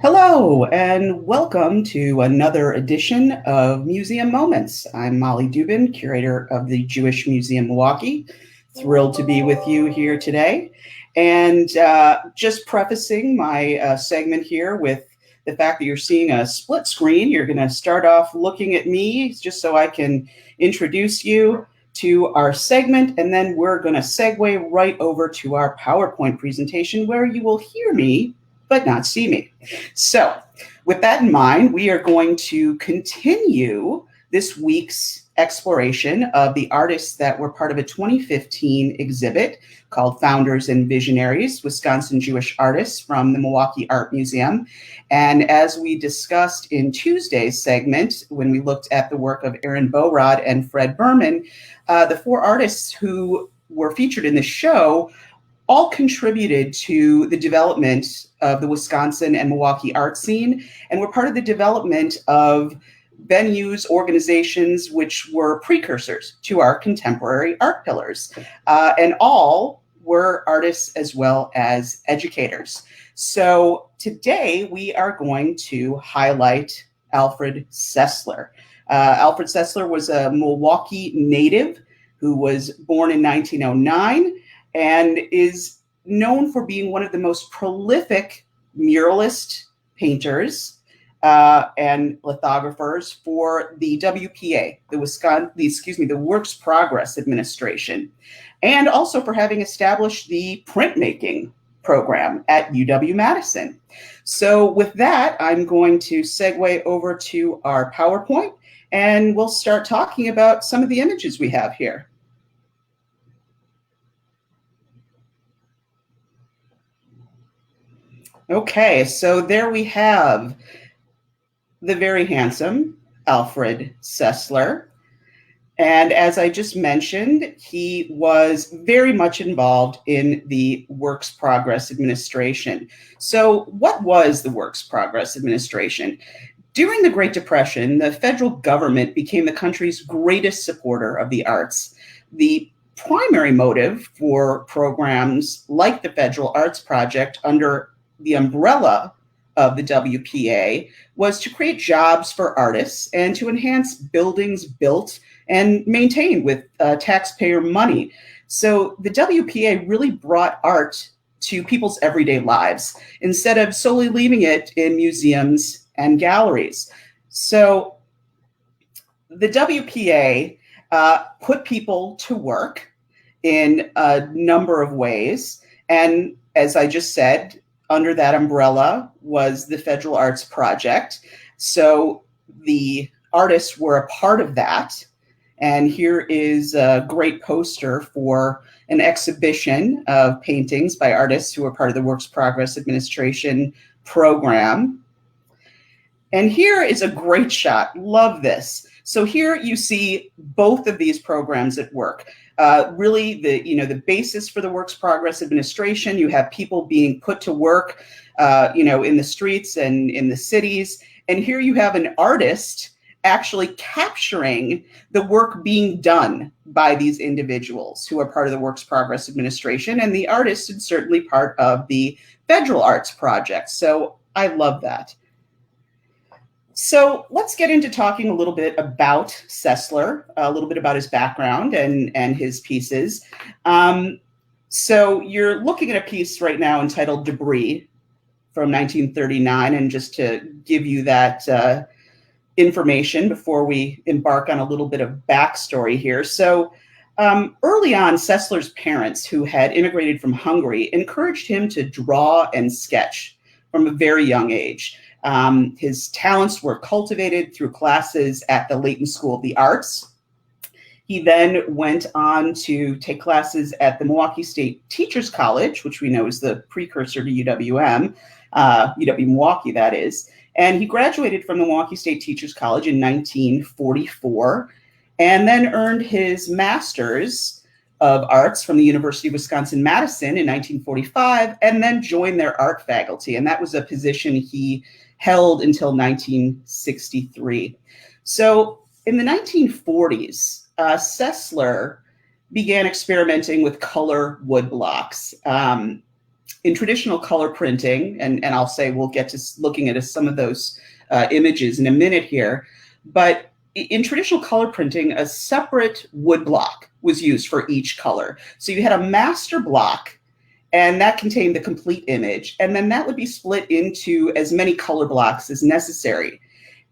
Hello, and welcome to another edition of Museum Moments. I'm Molly Dubin, curator of the Jewish Museum Milwaukee. Thrilled to be with you here today. And just prefacing my segment here with the fact that you're seeing a split screen, you're going to start off looking at me just so I can introduce you to our segment, and then we're going to segue right over to our PowerPoint presentation where you will hear me but not see me. So with that in mind, we are going to continue this week's exploration of the artists that were part of a 2015 exhibit called Founders and Visionaries, Wisconsin Jewish Artists from the Milwaukee Art Museum. And as we discussed in Tuesday's segment, when we looked at the work of Aaron Borod and Fred Berman, the four artists who were featured in the show all contributed to the development of the Wisconsin and Milwaukee art scene, and were part of the development of venues, organizations, which were precursors to our contemporary art pillars. And all were artists as well as educators. So today we are going to highlight Alfred Sessler. Alfred Sessler was a Milwaukee native who was born in 1909 and is known for being one of the most prolific muralist painters and lithographers for the WPA, the Works Progress Administration, and also for having established the printmaking program at UW-Madison. So with that, I'm going to segue over to our PowerPoint, and we'll start talking about some of the images we have here. Okay, so there we have the very handsome Alfred Sessler. And as I just mentioned, he was very much involved in the Works Progress Administration. So what was the Works Progress Administration? During the Great Depression, the federal government became the country's greatest supporter of the arts. The primary motive for programs like the Federal Arts Project under the umbrella of the WPA was to create jobs for artists and to enhance buildings built and maintained with taxpayer money. So the WPA really brought art to people's everyday lives instead of solely leaving it in museums and galleries. So the WPA put people to work in a number of ways. And as I just said, under that umbrella was the Federal Arts Project. So the artists were a part of that. And here is a great poster for an exhibition of paintings by artists who were part of the Works Progress Administration program. And here is a great shot. Love this. So here you see both of these programs at work. Really, the basis for the Works Progress Administration. You have people being put to work, in the streets and in the cities. And here you have an artist actually capturing the work being done by these individuals who are part of the Works Progress Administration. And the artist is certainly part of the Federal Arts Project. So I love that. So let's get into talking a little bit about Sessler, a little bit about his background and his pieces. So you're looking at a piece right now entitled Debris from 1939. And just to give you that information before we embark on a little bit of backstory here. So early on, Sessler's parents, who had immigrated from Hungary, encouraged him to draw and sketch from a very young age. His talents were cultivated through classes at the Leighton School of the Arts. He then went on to take classes at the Milwaukee State Teachers College, which we know is the precursor to UWM, UW-Milwaukee, that is. And he graduated from the Milwaukee State Teachers College in 1944, and then earned his master's of arts from the University of Wisconsin-Madison in 1945, and then joined their art faculty. And that was a position he held until 1963. So in the 1940s, Sessler began experimenting with color wood blocks. in traditional color printing, and I'll say we'll get to looking at some of those images in a minute here, but in traditional color printing, a separate wood block was used for each color. So you had a master block, and that contained the complete image, and then that would be split into as many color blocks as necessary.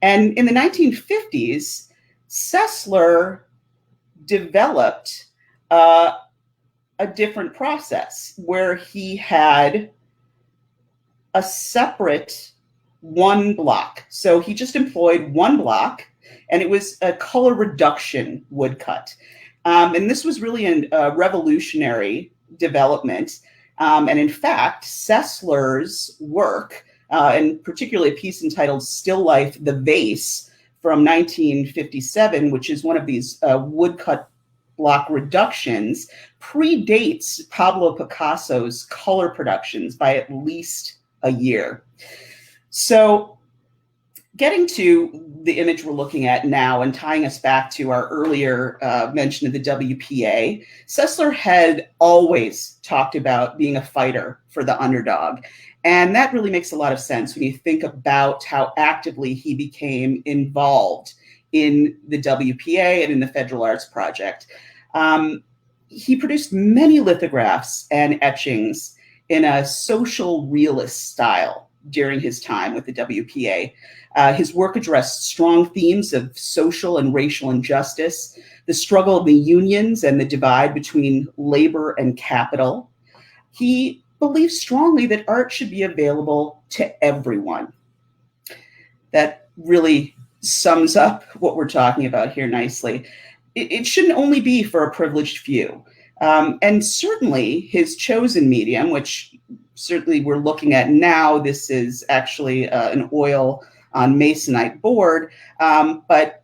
And in the 1950s, Sessler developed a different process where he had a separate one block. So he just employed one block, and it was a color reduction woodcut. And this was really a revolutionary development. And in fact, Sessler's work, and particularly a piece entitled Still Life, the Vase from 1957, which is one of these woodcut block reductions, predates Pablo Picasso's color productions by at least a year. So getting to the image we're looking at now and tying us back to our earlier mention of the WPA, Sessler had always talked about being a fighter for the underdog. And that really makes a lot of sense when you think about how actively he became involved in the WPA and in the Federal Arts Project. He produced many lithographs and etchings in a social realist style during his time with the WPA. His work addressed strong themes of social and racial injustice, the struggle of the unions and the divide between labor and capital. He believed strongly that art should be available to everyone. That really sums up what we're talking about here nicely. It shouldn't only be for a privileged few. And certainly his chosen medium, which certainly we're looking at now, this is actually an oil on masonite board, but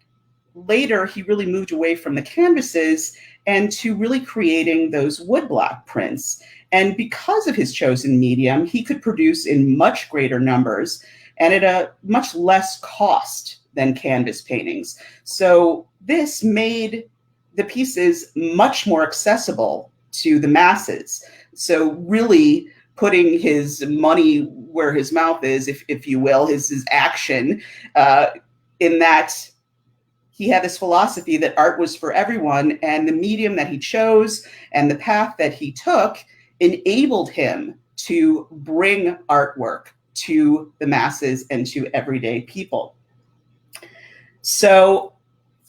later he really moved away from the canvases and to really creating those woodblock prints. And because of his chosen medium, he could produce in much greater numbers and at a much less cost than canvas paintings. So this made the pieces much more accessible to the masses. So really putting his money where his mouth is, if you will, his action, in that he had this philosophy that art was for everyone, and the medium that he chose and the path that he took enabled him to bring artwork to the masses and to everyday people. So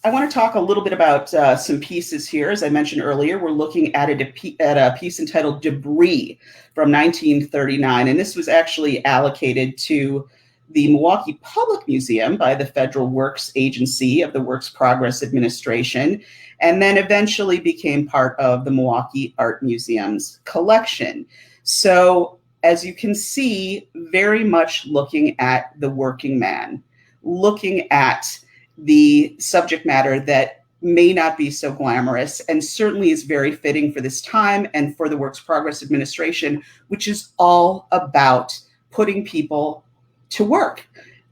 I want to talk a little bit about some pieces here. As I mentioned earlier, we're looking at a piece entitled Debris from 1939, and this was actually allocated to the Milwaukee Public Museum by the Federal Works Agency of the Works Progress Administration, and then eventually became part of the Milwaukee Art Museum's collection. So as you can see, very much looking at the working man, looking at the subject matter that may not be so glamorous and certainly is very fitting for this time and for the Works Progress Administration, which is all about putting people to work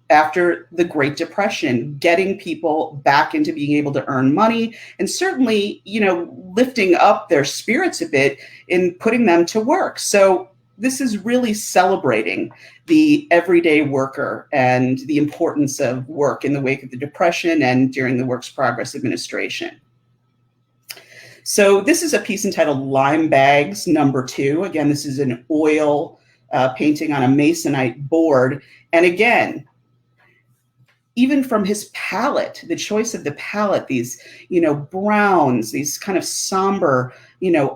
after the Great Depression, getting people back into being able to earn money, and certainly, lifting up their spirits a bit in putting them to work. So this is really celebrating the everyday worker and the importance of work in the wake of the Depression and during the Works Progress Administration. So this is a piece entitled Lyme Bags #2. Again, this is an oil painting on a masonite board. And again, even from his palette, the choice of the palette, these, browns, these kind of somber,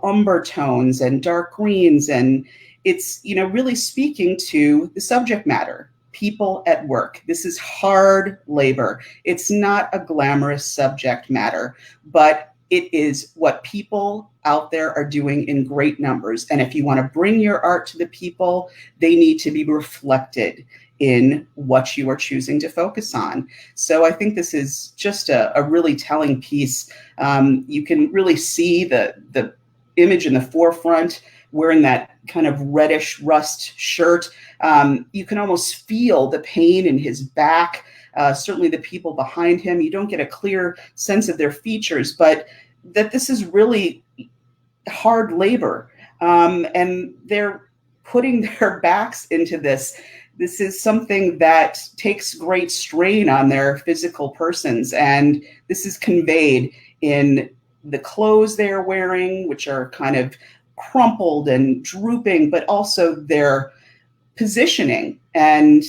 umber tones and dark greens, and it's, really speaking to the subject matter, people at work. This is hard labor. It's not a glamorous subject matter, but it is what people out there are doing in great numbers. And if you want to bring your art to the people, they need to be reflected in what you are choosing to focus on. So I think this is just a really telling piece. You can really see the image in the forefront wearing that kind of reddish rust shirt. You can almost feel the pain in his back. Certainly the people behind him, you don't get a clear sense of their features, but that this is really hard labor. And they're putting their backs into this. This is something that takes great strain on their physical persons, and this is conveyed in the clothes they are wearing, which are kind of crumpled and drooping, but also their positioning, and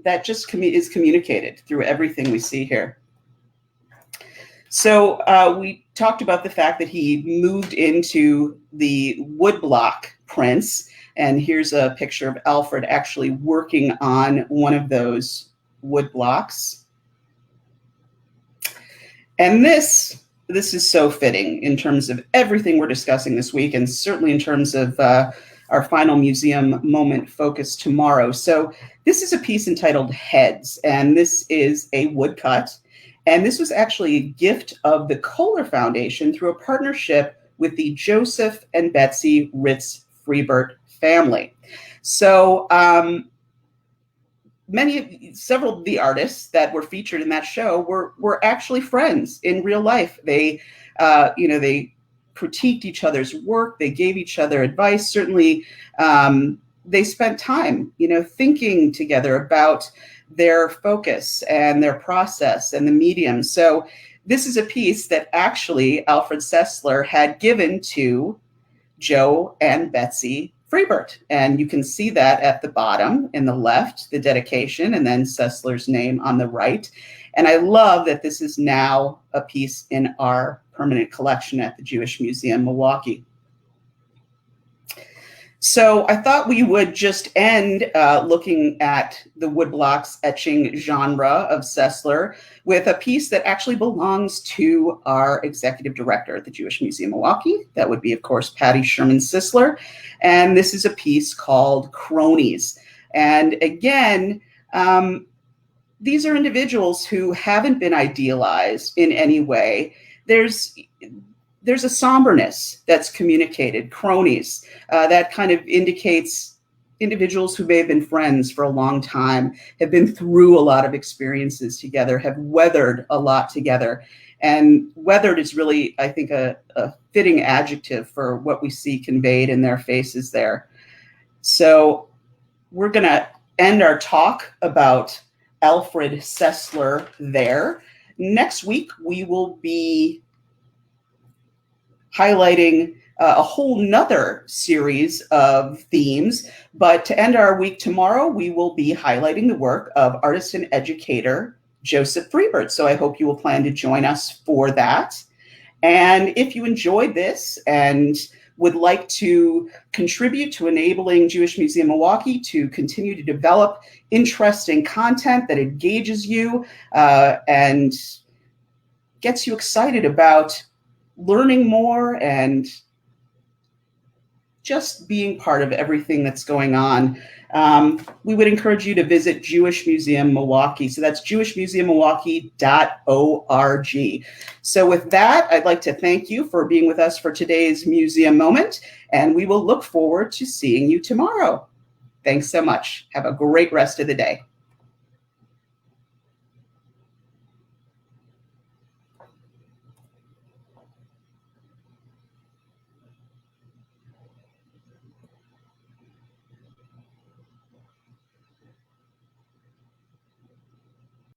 that just is communicated through everything we see here. So we talked about the fact that he moved into the woodblock prints, and here's a picture of Alfred actually working on one of those wood blocks. And this is so fitting in terms of everything we're discussing this week, and certainly in terms of our final museum moment focus tomorrow. So this is a piece entitled Heads, and this is a woodcut. And this was actually a gift of the Kohler Foundation through a partnership with the Joseph and Betsy Ritz Freibert family. So several of the artists that were featured in that show were actually friends in real life. They, they critiqued each other's work. They gave each other advice. Certainly, they spent time, thinking together about their focus and their process and the medium. So this is a piece that actually Alfred Sessler had given to Joe and Betsy Freibert. And you can see that at the bottom in the left, the dedication, and then Sessler's name on the right. And I love that this is now a piece in our permanent collection at the Jewish Museum, Milwaukee. So I thought we would just end looking at the woodblocks etching genre of Sessler with a piece that actually belongs to our executive director at the Jewish Museum, Milwaukee. That would be, of course, Patty Sherman Sessler. And this is a piece called Cronies. And again, these are individuals who haven't been idealized in any way. There's a somberness that's communicated, cronies, that kind of indicates individuals who may have been friends for a long time, have been through a lot of experiences together, have weathered a lot together. And weathered is really, I think, a fitting adjective for what we see conveyed in their faces there. So we're going to end our talk about Alfred Sessler there. Next week, we will be highlighting a whole nother series of themes. But to end our week tomorrow, we will be highlighting the work of artist and educator Joseph Freibert. So I hope you will plan to join us for that. And if you enjoyed this and would like to contribute to enabling Jewish Museum Milwaukee to continue to develop interesting content that engages you and gets you excited about learning more and just being part of everything that's going on, we would encourage you to visit Jewish Museum Milwaukee. So that's jewishmuseummilwaukee.org. So with that, I'd like to thank you for being with us for today's museum moment, and we will look forward to seeing you tomorrow. Thanks so much. Have a great rest of the day.